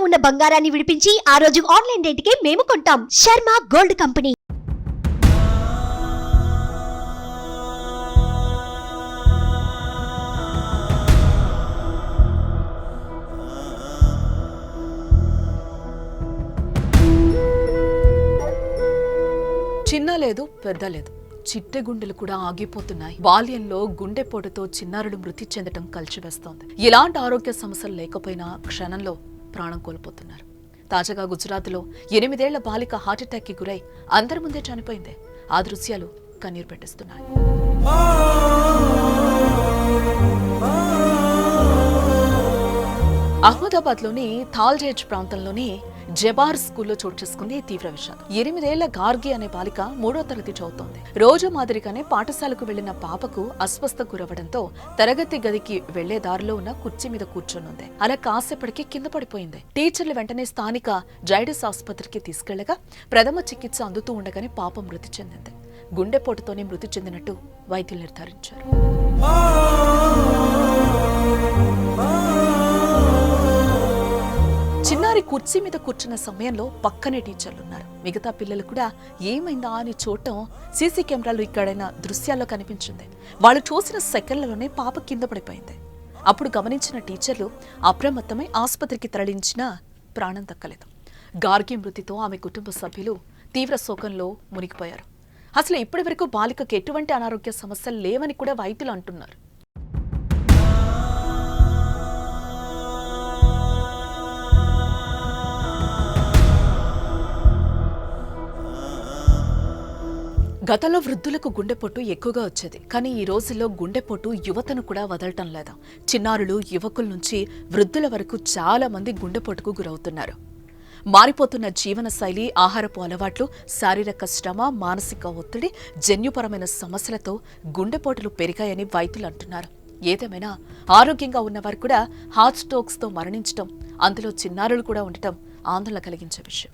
ఉన్న బంగారాన్ని విడిపించి ఆ రోజు ఆన్లైన్ రేటుకే మేము కొంటాం. Sharma gold company. చిన్న లేదు పెద్ద లేదు, చిట్టె గుండెలు కూడా ఆగిపోతున్నాయి. బాల్యంలో గుండెపోటుతో చిన్నారులు మృతి చెందటం కలిచివేస్తోంది. ఇలాంటి ఆరోగ్య సమస్యలు లేకపోయినా క్షణంలో ప్రాణం కోల్పోతున్నారు. తాజాగా గుజరాత్లో 8 ఏళ్ల బాలిక హార్ట్అటాక్ కి గురై అందరి ముందే చనిపోయింది. ఆ దృశ్యాలు కన్నీరు పెట్టిస్తున్నాయి. అహ్మదాబాద్ లోని థాల్జేజ్ ప్రాంతంలోని జబార్ స్కూల్లో చోటు చేసుకుంది తీవ్ర విషాదం. 8 ఏళ్ల గార్గి అనే బాలిక 3వ తరగతి చదువుతోంది. రోజు మాదిరిగానే పాఠశాలకు వెళ్లిన పాపకు అస్వస్థ గురవడంతో తరగతి గదికి వెళ్లే దారిలో ఉన్న కుర్చీ మీద కూర్చొనుంది. అలా కాసేపటికి కింద పడిపోయింది. టీచర్లు వెంటనే స్థానిక జైడస్ ఆసుపత్రికి తీసుకెళ్లగా ప్రథమ చికిత్స అందుతూ ఉండగానే పాప మృతి చెందింది. గుండెపోటుతోనే మృతి చెందినట్టు వైద్యులు నిర్ధారించారు. చిన్నారి కుర్చీ మీద కూర్చున్న సమయంలో పక్కనే టీచర్లున్నారు. మిగతా పిల్లలు కూడా ఏమైందా అని చూడటం సీసీ కెమెరాలు ఇక్కడైన దృశ్యాల్లో కనిపించింది. వాళ్ళు చూసిన సెకండ్లలోనే పాప కింద పడిపోయింది. అప్పుడు గమనించిన టీచర్లు అప్రమత్తమై ఆసుపత్రికి తరలించినా ప్రాణం దక్కలేదు. గార్గి మృతితో ఆమె కుటుంబ సభ్యులు తీవ్ర శోకంలో మునిగిపోయారు. అసలు ఇప్పటి వరకు బాలికకు ఎటువంటి అనారోగ్య సమస్యలు లేవని కూడా వైద్యులు అంటున్నారు. గతంలో వృద్ధులకు గుండెపోటు ఎక్కువగా వచ్చేది. కానీ ఈ రోజుల్లో గుండెపోటు యువతను కూడా వదలటం లేదు. చిన్నారులు, యువకుల నుంచి వృద్ధుల వరకు చాలా మంది గుండెపోటుకు గురవుతున్నారు. మారిపోతున్న జీవన శైలి, ఆహారపు అలవాట్లు, శారీరక శ్రమ, మానసిక ఒత్తిడి, జన్యుపరమైన సమస్యలతో గుండెపోటులు పెరిగాయని వైద్యులు అంటున్నారు. ఏదేమైనా ఆరోగ్యంగా ఉన్నవారు కూడా హార్ట్ స్ట్రోక్స్ తో మరణించడం, అందులో చిన్నారులు కూడా ఉండటం ఆందోళన కలిగించే విషయం.